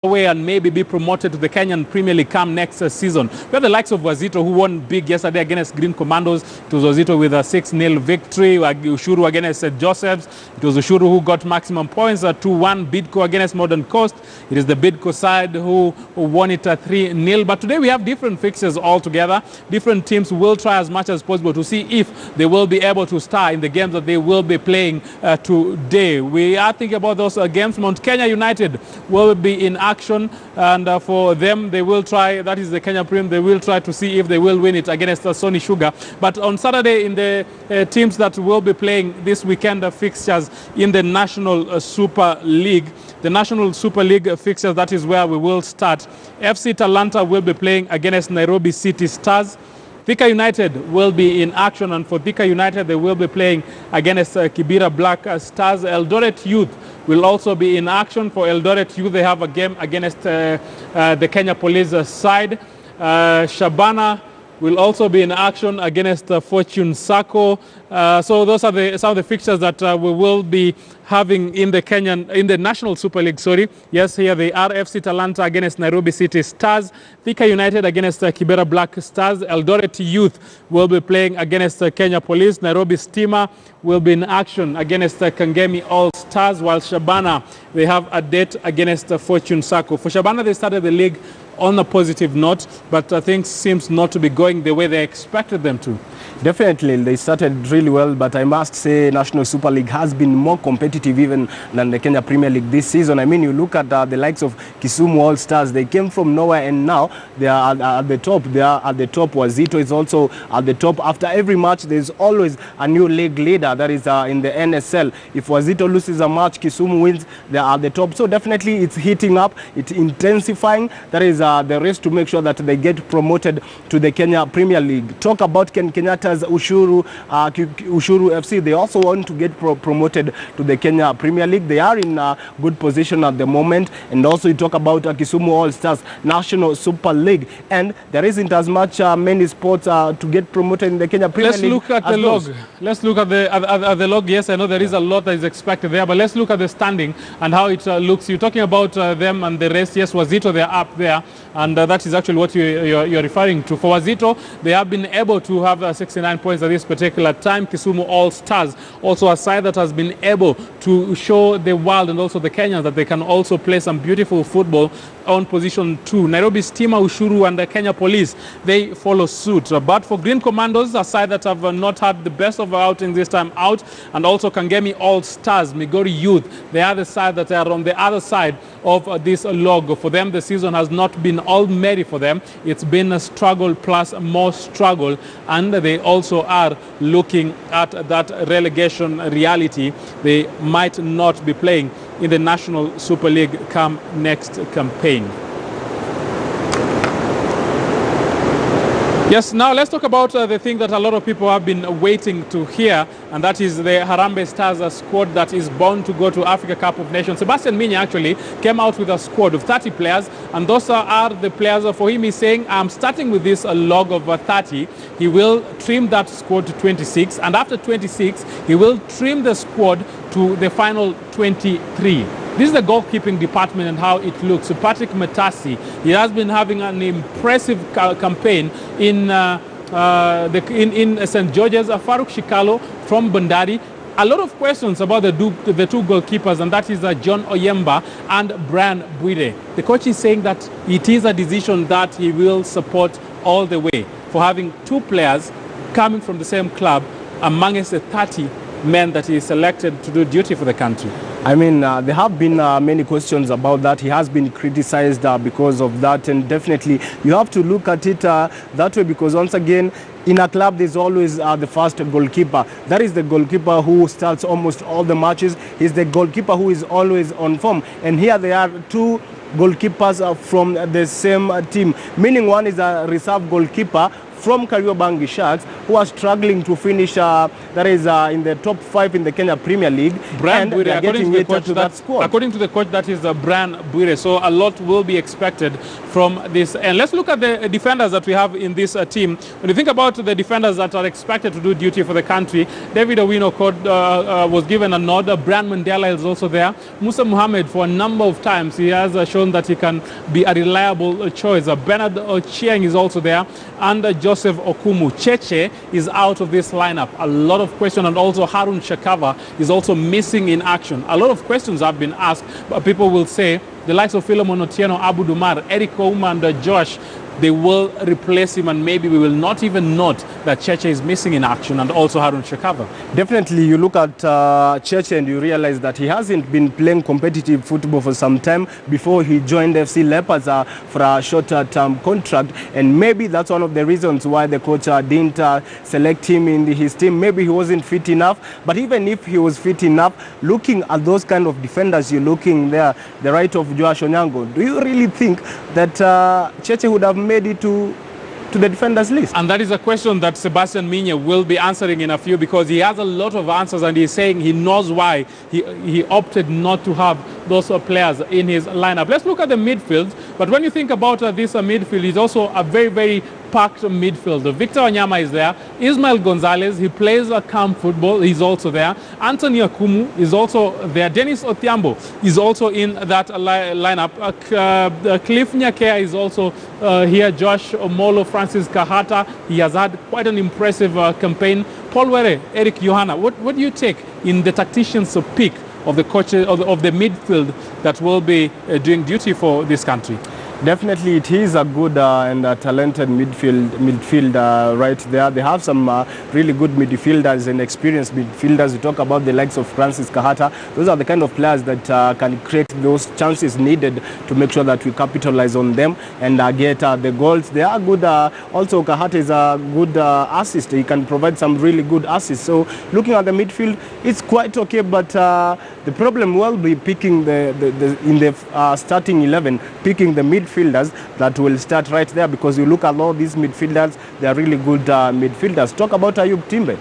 away and maybe be promoted to the Kenyan Premier League come next season. We have the likes of Wazito, who won big yesterday against Green Commandos. It was Wazito with a 6-0 victory. Ushuru against St. Joseph's. It was Ushuru who got maximum points, 2-1. Bidco against Modern Coast. It is the Bidco side who won it 3-0. But today we have different fixtures altogether. Different teams will try as much as possible to see if they will be able to star in the games that they will be playing today. We are thinking about those games. Mount Kenya United will be in action, and for them they will try, that is the Kenya Premier, they will try to see if they will win it against Sony Sugar. But on Saturday, in the teams that will be playing this weekend fixtures in the National Super League, the National Super League fixtures, that is where we will start. FC Talanta will be playing against Nairobi City Stars. Thika United will be in action, and for Thika United they will be playing against Kibera Black Stars. Eldoret Youth will also be in action. For Eldoret Youth, they have a game against the Kenya Police side. Shabana will also be in action against Fortune Sacco. So those are some of the fixtures that we will be having in the National Super League. Yes, here they are. FC Talanta against Nairobi City Stars. Thika United against Kibera Black Stars. Eldoret Youth will be playing against Kenya Police. Nairobi Steamer will be in action against Kangemi All Stars, while Shabana, they have a date against Fortune Sacco. For Shabana, they started the league on a positive note, but things seems not to be going the way they expected them to. Definitely, they started really well, but I must say National Super League has been more competitive even than the Kenya Premier League this season. I mean, you look at the likes of Kisumu All Stars, they came from nowhere and now they are at the top. They are at the top. Wazito is also at the top. After every match, there's always a new league leader that is in the NSL. If Wazito loses a match, Kisumu wins, they are at the top. So definitely it's heating up, it's intensifying. That is the race to make sure that they get promoted to the Kenya Premier League. Talk about Kenyatta's Ushuru FC. They also want to get promoted to the Kenya Premier League. They are in a good position at the moment. And also you talk about Kisumu All Stars National Super League, and there isn't as much many sports to get promoted in the Kenya Premier League. Let's look at the log. Let's look at the log. Yes, I know there is a lot that is expected there, but let's look at the standing and how it looks. You're talking about them and the rest. Yes, Wazito, they're up there, and that is actually what you're referring to. For Wazito, they have been able to have 69 points at this particular time. Kisumu All Stars, also a side that has been able to show the world and also the Kenyans that they can also play some beautiful football on position 2. Nairobi Steamer, Ushuru, and the Kenya Police, they follow suit. But for Green Commandos, a side that have not had the best of outings this time out, and also Kangemi All Stars, Migori Youth, they are the side that are on the other side of this log. For them, the season has not been all merry for them. It's been a struggle plus more struggle, and they also are looking at that relegation reality. They might not be playing in the National Super League come next campaign. Yes, now let's talk about the thing that a lot of people have been waiting to hear, and that is the Harambee Stars squad that is bound to go to Africa Cup of Nations. Sebastian Minya actually came out with a squad of 30 players, and those are the players. For him, he's saying, I'm starting with this log of 30. He will trim that squad to 26, and after 26, he will trim the squad to the final 23. This is the goalkeeping department and how it looks. So Patrick Metasi, he has been having an impressive campaign in St. George's. Farouk Shikalo from Bandari. A lot of questions about the two goalkeepers, and that is John Oyemba and Brian Bwire. The coach is saying that it is a decision that he will support all the way for having two players coming from the same club amongst the 30 men that he selected to do duty for the country. I mean, there have been many questions about that. He has been criticized because of that, and definitely you have to look at it that way, because once again, in a club, there's always the first goalkeeper. That is the goalkeeper who starts almost all the matches. He's the goalkeeper who is always on form. And here they are two goalkeepers from the same team, meaning one is a reserve goalkeeper from Kariobangi Sharks, who are struggling to finish that is in the top 5 in the Kenya Premier League. Brian and they are getting it to that squad. According to the coach, that is Brian Bwire. So a lot will be expected from this. And let's look at the defenders that we have in this team. When you think about the defenders that are expected to do duty for the country, David Owino was given a nod. Brian Mandela is also there. Musa Mohammed, for a number of times, he has shown that he can be a reliable choice. Bernard Ochieng is also there. And Joseph Okumu. Cheche is out of this lineup. A lot of questions. And also Harun Shakava is also missing in action. A lot of questions have been asked, but people will say the likes of Philemon Otieno, Abu Dumar, Eric Ouma and Josh, they will replace him, and maybe we will not even note that Cheche is missing in action, and also Harun Shakava. Definitely, you look at Cheche and you realize that he hasn't been playing competitive football for some time before he joined FC Leopards for a shorter-term contract, and maybe that's one of the reasons why the coach didn't select him in his team. Maybe he wasn't fit enough, but even if he was fit enough, looking at those kind of defenders you're looking there, the right of Joash Onyango, do you really think that Cheche would have made it to the defenders list? And that is a question that Sebastian Minye will be answering in a few, because he has a lot of answers and he's saying he knows why he opted not to have those players in his lineup. Let's look at the midfield. But when you think about this midfield, it's also a very, very packed midfield. Victor Wanyama is there. Ismail Gonzalez, he plays camp football. He's also there. Anthony Akumu is also there. Dennis Othiambo is also in that lineup. Cliff Nyakea is also here. Josh Omolo, Francis Kahata. He has had quite an impressive campaign. Paul Were, Eric Yohana. What do you take in the tactician's pick of the coaches of the midfield that will be doing duty for this country? Definitely, it is a good and talented midfield right there. They have some really good midfielders and experienced midfielders. We talk about the likes of Francis Kahata. Those are the kind of players that can create those chances needed to make sure that we capitalize on them and get the goals. They are good. Also, Kahata is a good assist. He can provide some really good assists. So, looking at the midfield, it's quite okay. But the problem will be picking in the starting 11, picking the midfielders that will start right there, because you look at all these midfielders, they are really good midfielders. Talk about Ayub Timbe.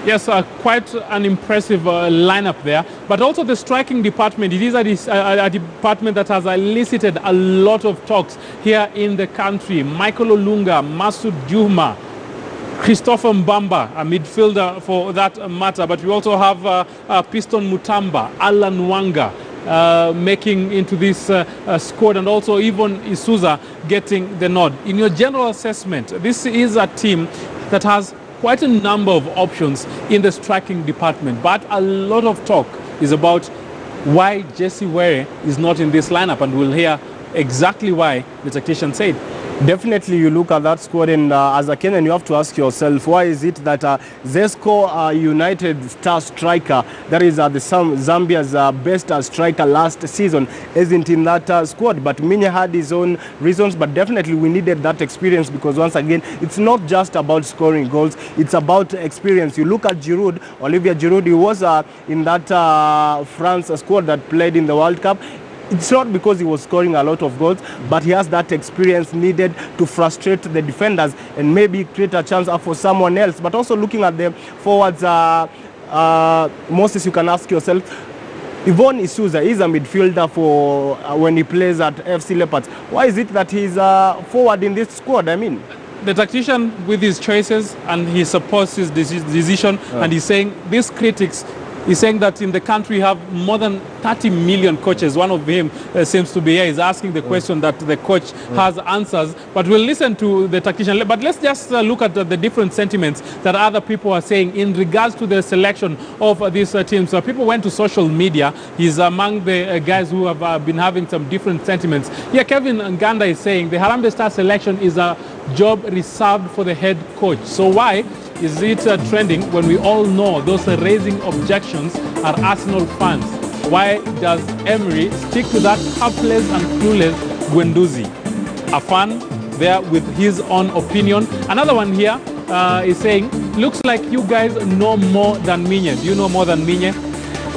Yes, quite an impressive lineup there. But also the striking department. It is a department that has elicited a lot of talks here in the country. Michael Olunga, Masud Juma, Christopher Mbamba, a midfielder for that matter. But we also have Piston Mutamba, Alan Wanga, making into this squad, and also even Isuza getting the nod. In your general assessment, this is a team that has quite a number of options in the striking department, but a lot of talk is about why Jesse Were is not in this lineup, and we'll hear exactly why the tactician said. Definitely, you look at that squad, and as a Kenyan, you have to ask yourself, why is it that Zesco United star striker, that is Zambia's best striker last season, isn't in that squad? But Minye had his own reasons, but definitely we needed that experience, because once again, it's not just about scoring goals, it's about experience. You look at Giroud, Olivier Giroud, he was in that France squad that played in the World Cup. It's not because he was scoring a lot of goals, but he has that experience needed to frustrate the defenders and maybe create a chance for someone else. But also looking at the forwards, Moses, you can ask yourself, Yvonne Isuza is a midfielder for when he plays at FC Leopards. Why is it that he's forward in this squad? I mean, the tactician, with his choices, and he supports his decision, and he's saying these critics, he's saying that in the country we have more than 30 million coaches. One of him seems to be here. He's asking the question that the coach has answers. But we'll listen to the tactician. But let's just look at the different sentiments that other people are saying in regards to the selection of these teams. So people went to social media. He's among the guys who have been having some different sentiments. Here, Kevin Nganda is saying the Harambee Star selection is a job reserved for the head coach. So why is it trending when we all know those raising objections are Arsenal fans? Why does Emery stick to that helpless and clueless Guendouzi? A fan there with his own opinion. Another one here is saying, looks like you guys know more than Minye. Do you know more than Minye?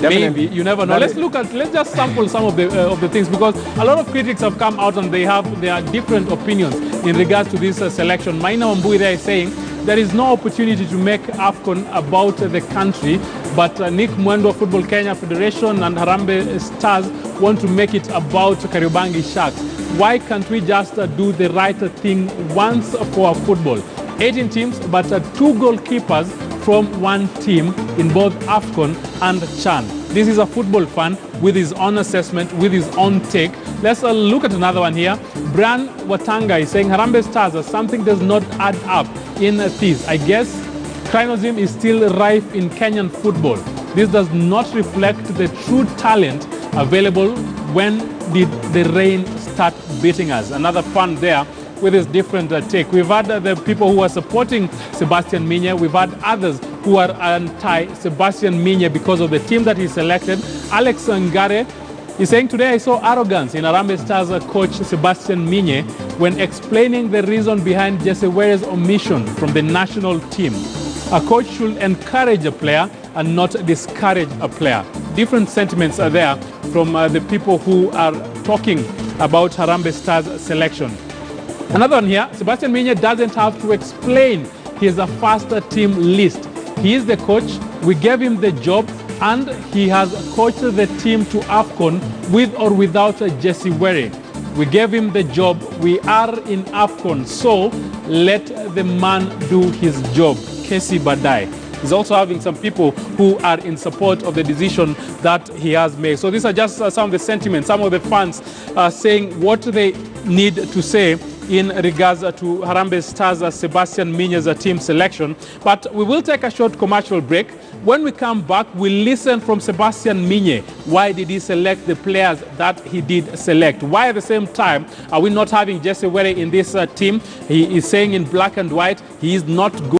Maybe, you never know. Let's just sample some of the things, because a lot of critics have come out and they have their different opinions in regards to this selection. Maina Wambui is saying there is no opportunity to make AFCON about the country, but Nick Mwendo, Football Kenya Federation and Harambee Stars want to make it about Kariobangi Sharks. Why can't we just do the right thing once for football? 18 teams, but 2 goalkeepers from one team in both AFCON and CHAN. This is a football fan with his own assessment, with his own take. Let's look at another one here. Brian Watanga is saying Harambee Stars or something does not add up in this. I guess cronyism is still rife in Kenyan football. This does not reflect the true talent available. When did the rain start beating us? Another fan there with his different take. We've had the people who are supporting Sebastian Minye. We've had others who are anti-Sebastian Minye because of the team that he selected. Alex Ngare is saying, today I saw arrogance in Harambee Stars coach Sebastian Minye when explaining the reason behind Jesse Were's omission from the national team. A coach should encourage a player and not discourage a player. Different sentiments are there from the people who are talking about Harambee Stars selection. Another one here, Sebastian Minye doesn't have to explain his first team list. He is the coach, we gave him the job, and he has coached the team to AFCON with or without Jesse Were. We gave him the job, we are in AFCON, so let the man do his job. KC Badai. He's also having some people who are in support of the decision that he has made. So these are just some of the sentiments, some of the fans saying what they need to say in regards to Harambee Stars Sebastian Minye's team selection. But we will take a short commercial break. When we come back, we'll listen from Sebastian Minye. Why did he select the players that he did select? Why at the same time are we not having Jesse Were in this team? He is saying in black and white, he is not good.